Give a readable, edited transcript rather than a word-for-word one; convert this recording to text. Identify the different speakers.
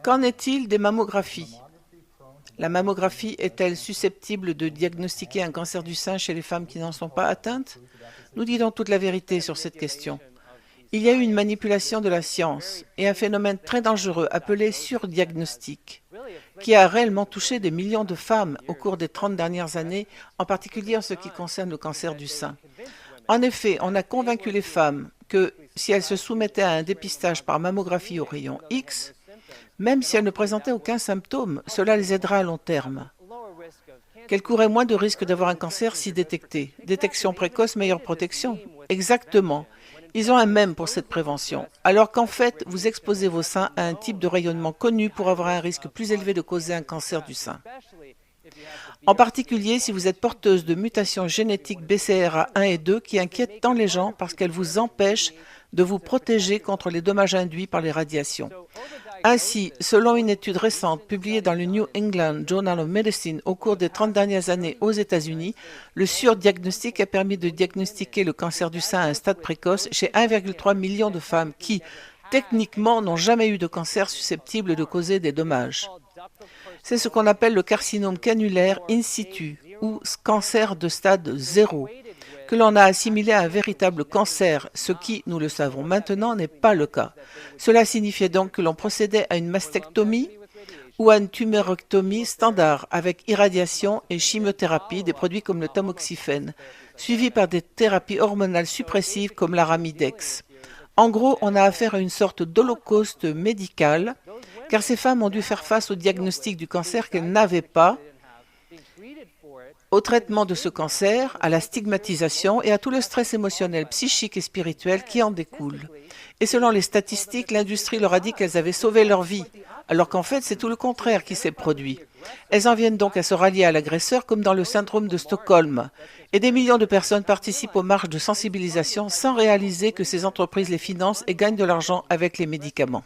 Speaker 1: Qu'en est-il des mammographies? La mammographie est-elle susceptible de diagnostiquer un cancer du sein chez les femmes qui n'en sont pas atteintes? Nous disons toute la vérité sur cette question. Il y a eu une manipulation de la science et un phénomène très dangereux appelé surdiagnostic, qui a réellement touché des millions de femmes au cours des 30 dernières années, en particulier en ce qui concerne le cancer du sein. En effet, on a convaincu les femmes que si elles se soumettaient à un dépistage par mammographie au rayon X, même si elles ne présentaient aucun symptôme, cela les aidera à long terme. Qu'elles couraient moins de risques d'avoir un cancer si détecté. Détection précoce, meilleure protection. Exactement. Ils ont un mème pour cette prévention, alors qu'en fait, vous exposez vos seins à un type de rayonnement connu pour avoir un risque plus élevé de causer un cancer du sein. En particulier si vous êtes porteuse de mutations génétiques BCRA1 et 2 qui inquiètent tant les gens parce qu'elles vous empêchent de vous protéger contre les dommages induits par les radiations. Ainsi, selon une étude récente publiée dans le New England Journal of Medicine au cours des 30 dernières années aux États-Unis, le surdiagnostic a permis de diagnostiquer le cancer du sein à un stade précoce chez 1,3 million de femmes qui, techniquement, n'ont jamais eu de cancer susceptible de causer des dommages. C'est ce qu'on appelle le carcinome canulaire in situ, ou cancer de stade 0, que l'on a assimilé à un véritable cancer, ce qui, nous le savons maintenant, n'est pas le cas. Cela signifiait donc que l'on procédait à une mastectomie ou à une tumorectomie standard avec irradiation et chimiothérapie, des produits comme le tamoxifène, suivis par des thérapies hormonales suppressives comme l'aramidex. En gros, on a affaire à une sorte d'holocauste médical, car ces femmes ont dû faire face au diagnostic du cancer qu'elles n'avaient pas, au traitement de ce cancer, à la stigmatisation et à tout le stress émotionnel, psychique et spirituel qui en découle. Et selon les statistiques, l'industrie leur a dit qu'elles avaient sauvé leur vie, alors qu'en fait c'est tout le contraire qui s'est produit. Elles en viennent donc à se rallier à l'agresseur comme dans le syndrome de Stockholm. Et des millions de personnes participent aux marches de sensibilisation sans réaliser que ces entreprises les financent et gagnent de l'argent avec les médicaments.